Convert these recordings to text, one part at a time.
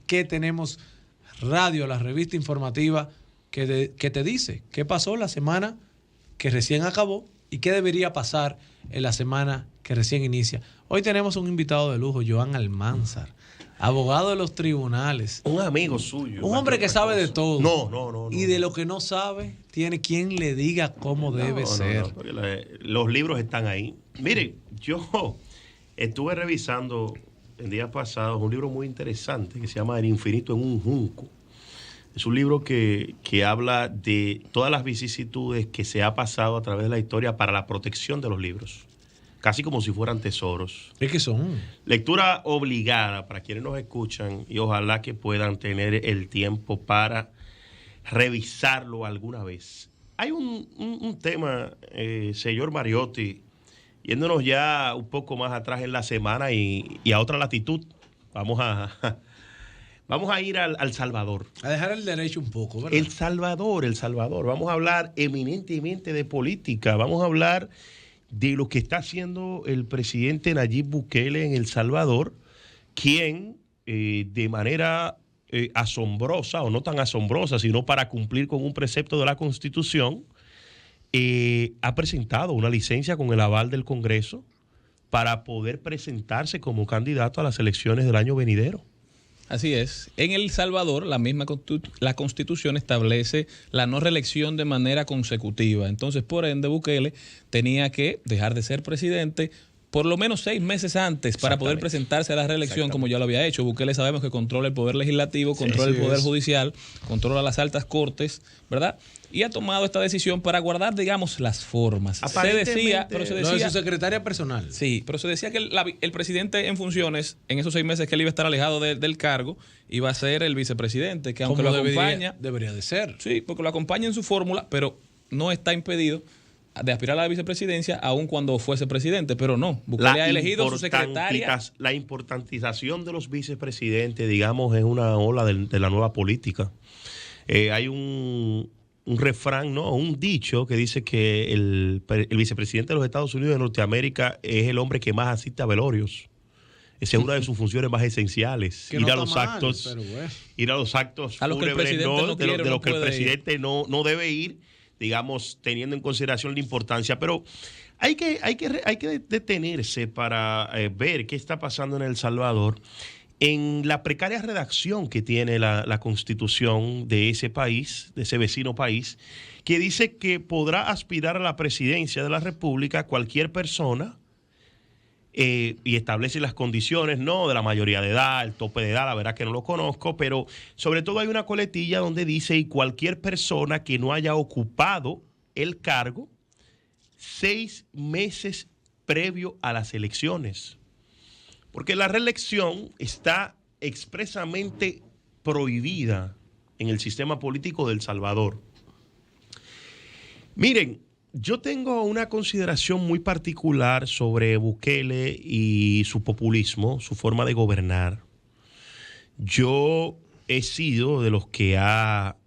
que tenemos radio, la revista informativa que te dice qué pasó la semana que recién acabó y qué debería pasar en la semana que recién inicia. Hoy tenemos un invitado de lujo, Joan Almanzar, abogado de los tribunales. Un amigo suyo. Un hombre que sabe de todo. No. Y de lo que no sabe, tiene quien le diga cómo debe ser. Los libros están ahí. Mire, yo estuve revisando en días pasados un libro muy interesante que se llama El infinito en un junco. Es un libro que habla de todas las vicisitudes que se ha pasado a través de la historia para la protección de los libros. Casi como si fueran tesoros. ¿Es que son? Lectura obligada para quienes nos escuchan y ojalá que puedan tener el tiempo para revisarlo alguna vez. Hay un tema, señor Mariotti, yéndonos ya un poco más atrás en la semana y a otra latitud. Vamos a ir al Salvador. A dejar el derecho un poco, ¿verdad? El Salvador. Vamos a hablar eminentemente de política. Vamos a hablar de lo que está haciendo el presidente Nayib Bukele en El Salvador, quien de manera asombrosa, o no tan asombrosa, sino para cumplir con un precepto de la Constitución, ha presentado una licencia con el aval del Congreso para poder presentarse como candidato a las elecciones del año venidero. Así es. En El Salvador, la Constitución establece la no reelección de manera consecutiva. Entonces, por ende, Bukele tenía que dejar de ser presidente por lo menos 6 meses antes para poder presentarse a la reelección, como ya lo había hecho. Bukele sabemos que controla el poder legislativo, controla el poder judicial, controla las altas cortes, ¿verdad? Y ha tomado esta decisión para guardar, digamos, las formas. Se decía, no, es su secretaria personal. Sí, pero se decía que el presidente en funciones, en esos 6 meses que él iba a estar alejado del cargo, iba a ser el vicepresidente, que aunque lo acompaña... Debería de ser. Sí, porque lo acompaña en su fórmula, pero no está impedido de aspirar a la vicepresidencia, aun cuando fuese presidente, pero no. Bukele ha elegido su secretaria. La importantización de los vicepresidentes, digamos, es una ola de la nueva política. Hay un refrán, ¿no? Un dicho que dice que el vicepresidente de los Estados Unidos de Norteamérica es el hombre que más asiste a velorios. Esa es una de sus funciones más esenciales. Ir a los actos fúnebres, de los que el presidente no debe ir, digamos, teniendo en consideración la importancia. Pero hay que detenerse para ver qué está pasando en El Salvador en la precaria redacción que tiene la Constitución de ese país, de ese vecino país, que dice que podrá aspirar a la presidencia de la República cualquier persona y establece las condiciones, ¿no?, de la mayoría de edad, el tope de edad, la verdad que no lo conozco, pero sobre todo hay una coletilla donde dice y cualquier persona que no haya ocupado el cargo 6 meses previo a las elecciones. Porque la reelección está expresamente prohibida en el sistema político de El Salvador. Miren, yo tengo una consideración muy particular sobre Bukele y su populismo, su forma de gobernar. Yo he sido de los que ha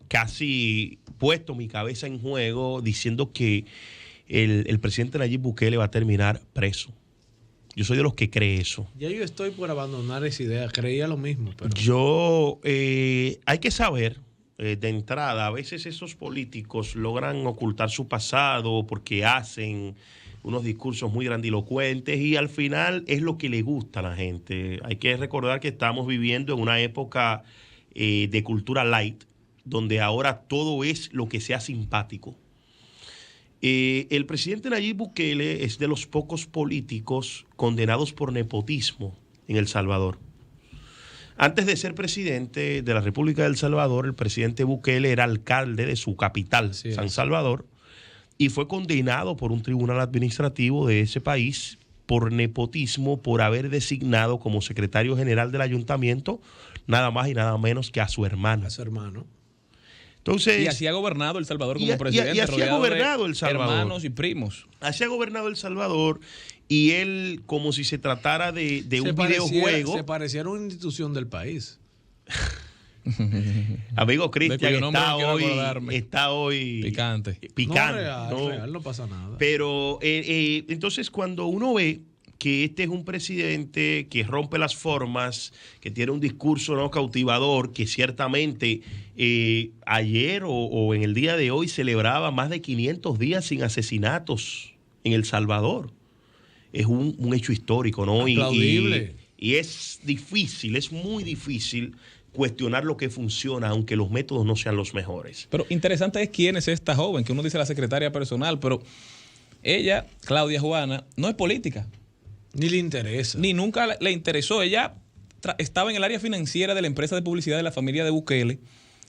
casi puesto mi cabeza en juego diciendo que el presidente Nayib Bukele va a terminar preso. Yo soy de los que cree eso. Ya yo estoy por abandonar esa idea. Creía lo mismo. Pero... hay que saber, de entrada, a veces esos políticos logran ocultar su pasado porque hacen unos discursos muy grandilocuentes y al final es lo que le gusta a la gente. Hay que recordar que estamos viviendo en una época de cultura light, donde ahora todo es lo que sea simpático. El presidente Nayib Bukele es de los pocos políticos condenados por nepotismo en El Salvador. Antes de ser presidente de la República de El Salvador, el presidente Bukele era alcalde de su capital, San Salvador, y fue condenado por un tribunal administrativo de ese país por nepotismo, por haber designado como secretario general del ayuntamiento nada más y nada menos que a su hermano. A su hermano. Entonces, y así ha gobernado El Salvador como presidente. Y así ha gobernado El Salvador. Hermanos y primos. Así ha gobernado El Salvador y él, como si se tratara de un videojuego. Se pareciera a una institución del país. Amigo Cristian, está hoy picante. Picante. No, real, no pasa nada. Pero entonces cuando uno ve que este es un presidente que rompe las formas, que tiene un discurso no cautivador, que ciertamente ayer o en el día de hoy celebraba más de 500 días sin asesinatos en El Salvador. Es un hecho histórico, ¿no? Aplaudible. Y es difícil, es muy difícil cuestionar lo que funciona, aunque los métodos no sean los mejores. Pero interesante es quién es esta joven, que uno dice la secretaria personal, pero ella, Claudia Juana, no es política. Ni le interesa. Ni nunca le interesó. Ella estaba en el área financiera de la empresa de publicidad de la familia de Bukele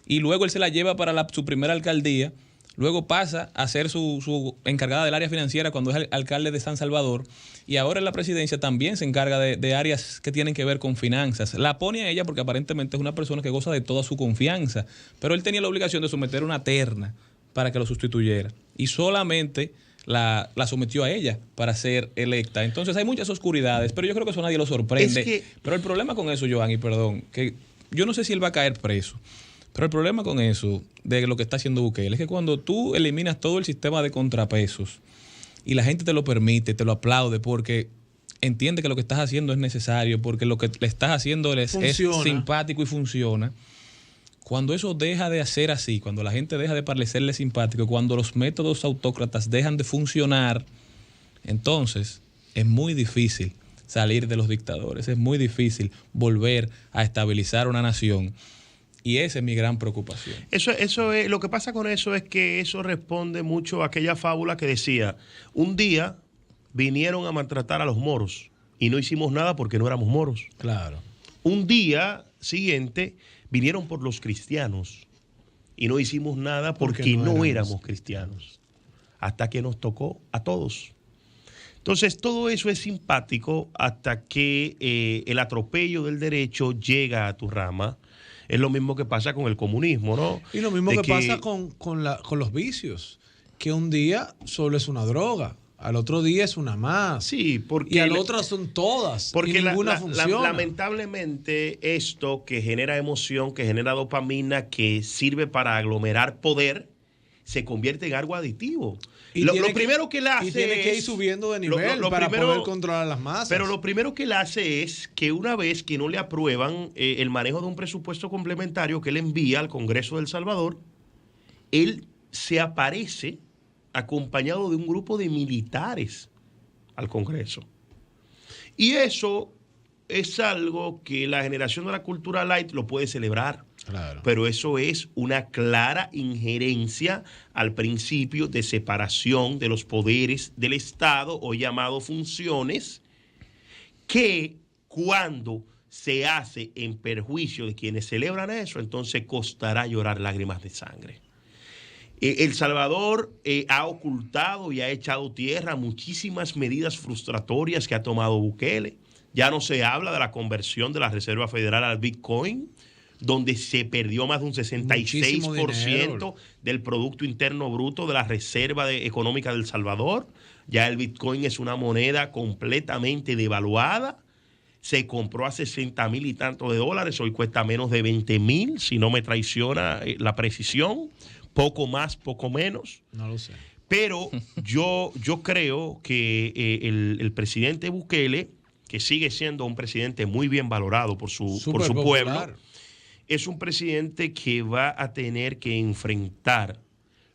y luego él se la lleva para su primera alcaldía. Luego pasa a ser su encargada del área financiera cuando es alcalde de San Salvador. Y ahora en la presidencia también se encarga de áreas que tienen que ver con finanzas. La pone a ella porque aparentemente es una persona que goza de toda su confianza. Pero él tenía la obligación de someter una terna para que lo sustituyera. Y solamente la sometió a ella para ser electa. Entonces hay muchas oscuridades, pero yo creo que eso nadie lo sorprende. Pero el problema con eso, Joan, y perdón, que yo no sé si él va a caer preso. Pero el problema con eso, de lo que está haciendo Bukele, es que cuando tú eliminas todo el sistema de contrapesos y la gente te lo permite, te lo aplaude porque entiende que lo que estás haciendo es necesario, porque lo que le estás haciendo es simpático y funciona. Cuando eso deja de hacer así, cuando la gente deja de parecerle simpático, cuando los métodos autócratas dejan de funcionar, entonces es muy difícil salir de los dictadores, es muy difícil volver a estabilizar una nación. Y esa es mi gran preocupación. Eso es, lo que pasa con eso es que eso responde mucho a aquella fábula que decía, un día vinieron a maltratar a los moros y no hicimos nada porque no éramos moros. Claro. Un día siguiente vinieron por los cristianos y no hicimos nada porque no éramos cristianos. Hasta que nos tocó a todos. Entonces, todo eso es simpático hasta que el atropello del derecho llega a tu rama. Es lo mismo que pasa con el comunismo, ¿no? Y lo mismo que pasa con los vicios, que un día solo es una droga, al otro día es una más. Sí, porque... Y al otro son todas, porque y ninguna funciona. Lamentablemente esto que genera emoción, que genera dopamina, que sirve para aglomerar poder, se convierte en algo aditivo. Y lo primero que él hace y tiene que ir subiendo de nivel para poder controlar las masas. Pero lo primero que él hace es que una vez que no le aprueban el manejo de un presupuesto complementario que él envía al Congreso de El Salvador, él se aparece acompañado de un grupo de militares al Congreso. Y eso es algo que la generación de la cultura light lo puede celebrar. Claro. Pero eso es una clara injerencia al principio de separación de los poderes del Estado o llamado funciones, que cuando se hace en perjuicio de quienes celebran eso, entonces costará llorar lágrimas de sangre. El Salvador ha ocultado y ha echado tierra muchísimas medidas frustratorias que ha tomado Bukele. Ya no se habla de la conversión de la Reserva Federal al Bitcoin, donde se perdió más de un 66% del Producto Interno Bruto de la Reserva Económica del Salvador. Ya el Bitcoin es una moneda completamente devaluada. Se compró a 60,000 y tantos de dólares, hoy cuesta menos de 20,000, si no me traiciona la precisión. Poco más, poco menos. No lo sé. Pero yo creo que el presidente Bukele, que sigue siendo un presidente muy bien valorado por su pueblo, es un presidente que va a tener que enfrentar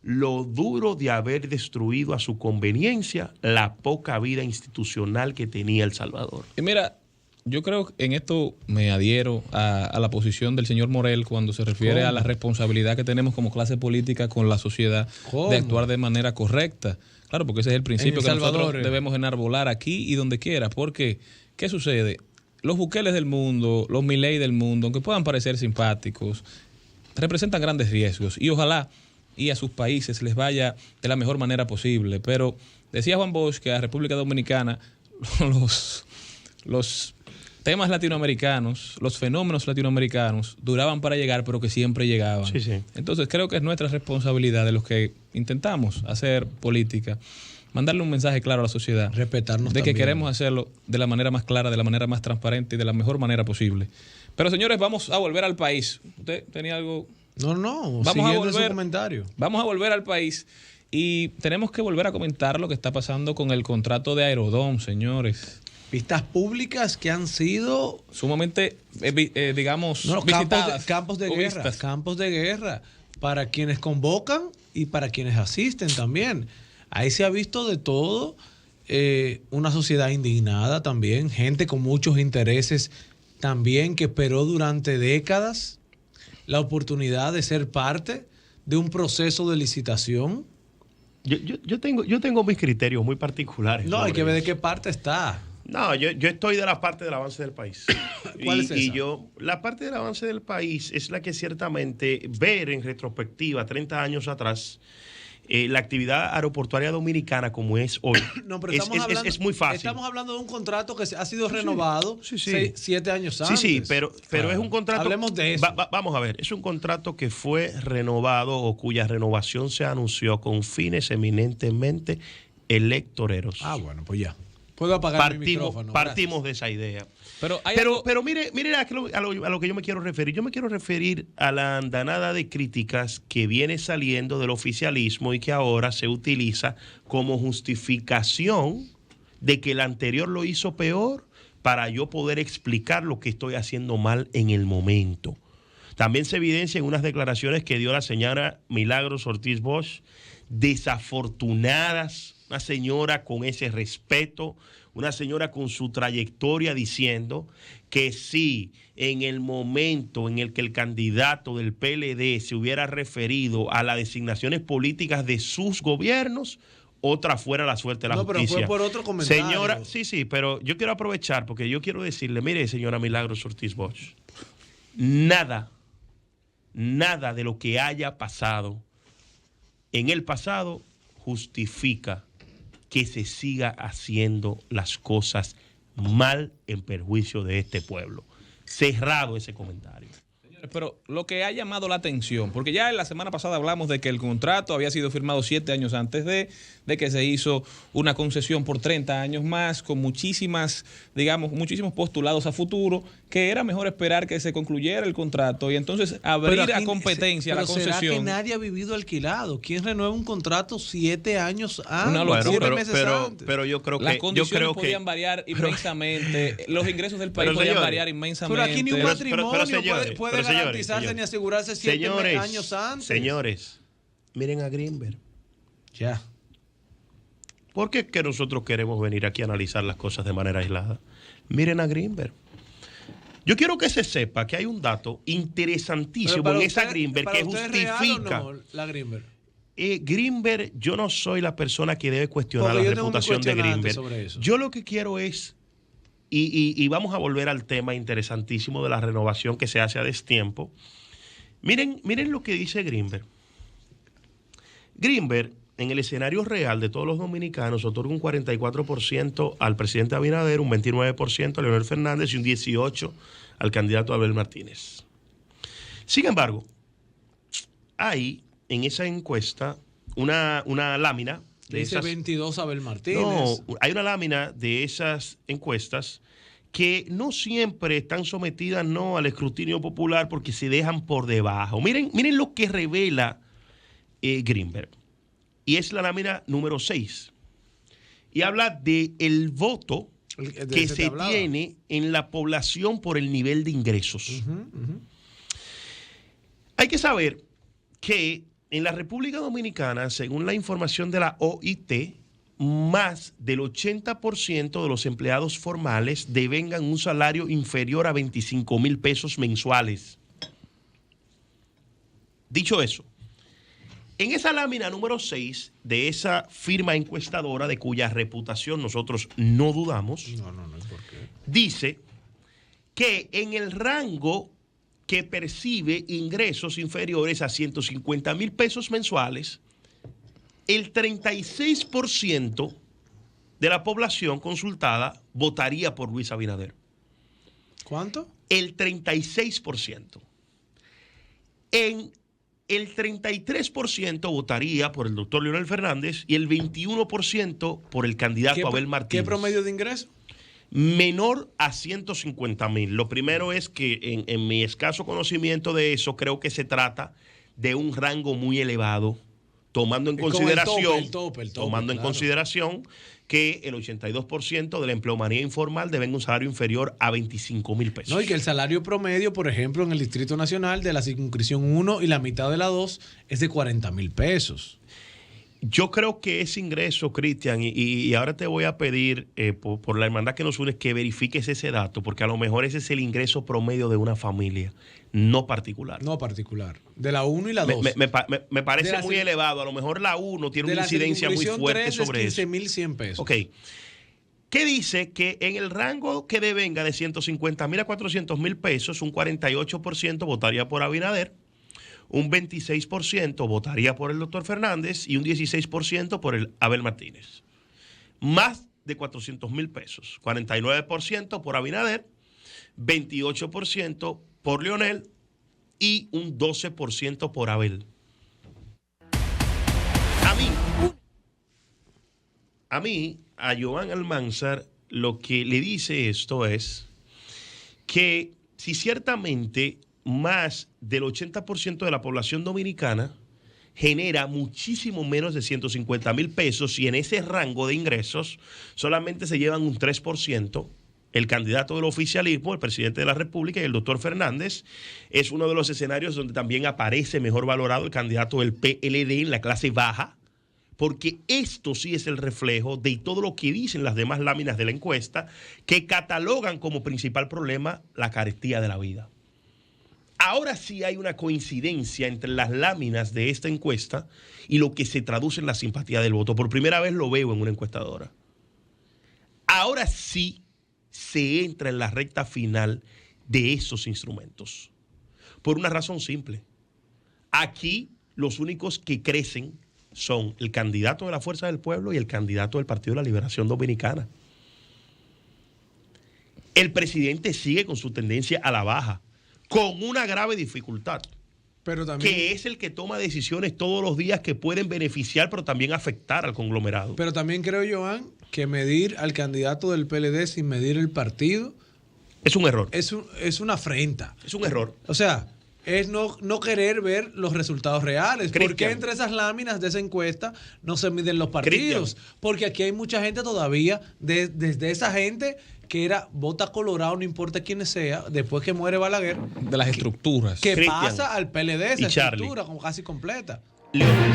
lo duro de haber destruido a su conveniencia la poca vida institucional que tenía El Salvador. Y mira, yo creo que en esto me adhiero a la posición del señor Morel cuando se refiere a la responsabilidad que tenemos como clase política con la sociedad de actuar de manera correcta. Claro, porque ese es el principio que nosotros debemos enarbolar aquí y donde quiera. Porque, ¿qué sucede? Los Bukeles del mundo, los Milei del mundo, aunque puedan parecer simpáticos, representan grandes riesgos y ojalá y a sus países les vaya de la mejor manera posible. Pero decía Juan Bosch que a República Dominicana los temas latinoamericanos, los fenómenos latinoamericanos duraban para llegar, pero que siempre llegaban. Sí, sí. Entonces creo que es nuestra responsabilidad de los que intentamos hacer política, mandarle un mensaje claro a la sociedad. Respetarnos de que también. queremos hacerlo de la manera más clara, de la manera más transparente y de la mejor manera posible. Pero señores, vamos a volver al país. ¿Usted tenía algo? No, vamos siguiendo a volver, su comentario. Vamos a volver al país y tenemos que volver a comentar lo que está pasando con el contrato de Aerodón, señores. Pistas públicas que han sido sumamente, digamos, visitadas. Campos de guerra para quienes convocan y para quienes asisten también. Ahí se ha visto de todo, una sociedad indignada también, gente con muchos intereses también que esperó durante décadas la oportunidad de ser parte de un proceso de licitación. Yo tengo mis criterios muy particulares. No, hay que ver de qué parte está. No, yo estoy de la parte del avance del país. ¿Cuál es esa? La parte del avance del país es la que ciertamente ver en retrospectiva, 30 años atrás, la actividad aeroportuaria dominicana como es hoy, no, pero es muy fácil. Estamos hablando de un contrato que ha sido renovado 7 años antes. Sí, pero es un contrato... Hablemos de eso. Vamos a ver, es un contrato que fue renovado o cuya renovación se anunció con fines eminentemente electoreros. Bueno, pues ya. Puedo apagar mi micrófono. Partimos de esa idea. Pero mire a lo que yo me quiero referir. Yo me quiero referir a la andanada de críticas que viene saliendo del oficialismo y que ahora se utiliza como justificación de que el anterior lo hizo peor para yo poder explicar lo que estoy haciendo mal en el momento. También se evidencia en unas declaraciones que dio la señora Milagros Ortiz Bosch, desafortunadas, una señora con ese respeto, una señora con su trayectoria diciendo que si en el momento en el que el candidato del PLD se hubiera referido a las designaciones políticas de sus gobiernos, otra fuera la suerte de la justicia. No, pero fue por otro comentario. Señora, sí, pero yo quiero aprovechar porque yo quiero decirle, mire, señora Milagros Ortiz Bosch, nada de lo que haya pasado en el pasado justifica que se siga haciendo las cosas mal en perjuicio de este pueblo. Cerrado ese comentario. Señores, pero lo que ha llamado la atención, porque ya en la semana pasada hablamos de que el contrato había sido firmado 7 años antes de que se hizo una concesión por 30 años más, con muchísimos postulados a futuro, que era mejor esperar que se concluyera el contrato y entonces abrir a competencia la concesión. ¿Será que nadie ha vivido alquilado? ¿Quién renueva un contrato 7 años antes? Pero yo creo que... Las condiciones podían variar inmensamente, los ingresos del país podían variar inmensamente. Pero aquí ni un matrimonio puede garantizarse ni asegurarse 7 años antes. Señores, miren a Greenberg. Ya. ¿Por qué es que nosotros queremos venir aquí a analizar las cosas de manera aislada? Miren a Greenberg. Yo quiero que se sepa que hay un dato interesantísimo en esa Greenberg que justifica. ¿O no, la Greenberg? Greenberg, yo no soy la persona que debe cuestionar la reputación de Greenberg. Yo lo que quiero es, y vamos a volver al tema interesantísimo de la renovación que se hace a destiempo. Miren lo que dice Greenberg. Greenberg, en el escenario real de todos los dominicanos, otorga un 44% al presidente Abinader, un 29% a Leonel Fernández y un 18% al candidato Abel Martínez. Sin embargo, hay en esa encuesta una lámina de dice esas... 22 Abel Martínez. No, hay una lámina de esas encuestas que no siempre están sometidas al escrutinio popular porque se dejan por debajo. Miren lo que revela Greenberg. Y es la lámina número 6. Y habla del voto que se tiene en la población por el nivel de ingresos. Hay que saber que en la República Dominicana, según la información de la OIT, más del 80% de los empleados formales devengan un salario inferior a 25,000 pesos mensuales. Dicho eso, en esa lámina número 6 de esa firma encuestadora, de cuya reputación nosotros no dudamos, dice que en el rango que percibe ingresos inferiores a 150,000 pesos mensuales, el 36% de la población consultada votaría por Luis Abinader. ¿Cuánto? El 36%. El 33% votaría por el doctor Leonel Fernández y el 21% por el candidato Abel Martínez. ¿Qué promedio de ingreso? Menor a 150,000. Lo primero es que en mi escaso conocimiento de eso, creo que se trata de un rango muy elevado, tomando en Es como consideración, el tope, tomando en claro. consideración que el 82% de la empleomanía informal deben un salario inferior a 25,000 pesos. No, y que el salario promedio, por ejemplo, en el Distrito Nacional de la circunscripción 1 y la mitad de la 2 es de 40,000 pesos. Yo creo que ese ingreso, Cristian, y ahora te voy a pedir, por la hermandad que nos une, que verifiques ese dato, porque a lo mejor ese es el ingreso promedio de una familia, no particular. No particular. De la 1 y la 2. Me parece De la muy cir- elevado. A lo mejor la 1 tiene de una la incidencia muy circunscripción fuerte 3 sobre es eso. 15,100 pesos. Ok. ¿Qué dice? Que en el rango que devenga de 150,000 a 400,000 pesos, un 48% votaría por Abinader, un 26% votaría por el doctor Fernández y un 16% por el Abel Martínez. Más de 400,000 pesos, 49% por Abinader, 28% por Leonel y un 12% por Abel. A Joan Almanzar, lo que le dice esto es que si ciertamente más del 80% de la población dominicana genera muchísimo menos de 150,000 pesos y en ese rango de ingresos solamente se llevan un 3%, el candidato del oficialismo, el presidente de la República y el doctor Fernández, es uno de los escenarios donde también aparece mejor valorado el candidato del PLD en la clase baja, porque esto sí es el reflejo de todo lo que dicen las demás láminas de la encuesta, que catalogan como principal problema la carestía de la vida. Ahora sí hay una coincidencia entre las láminas de esta encuesta y lo que se traduce en la simpatía del voto. Por primera vez lo veo en una encuestadora. Ahora sí se entra en la recta final de esos instrumentos. Por una razón simple. Aquí los únicos que crecen son el candidato de la Fuerza del Pueblo y el candidato del Partido de la Liberación Dominicana. El presidente sigue con su tendencia a la baja, con una grave dificultad, Pero también, que es el que toma decisiones todos los días que pueden beneficiar, pero también afectar al conglomerado. pero también creo, Joan, que medir al candidato del PLD sin medir el partido Es un error. es una afrenta. Es un error. O sea, es no querer ver los resultados reales. ¿Por qué Cristian. entre esas láminas de esa encuesta no se miden los partidos? Cristian. Porque aquí hay mucha gente todavía, desde esa gente que era vota Colorado, no importa quién sea, después que muere Balaguer, De las estructuras. que Cristian pasa al PLD, esa y Charlie. estructura como casi completa. Leonel.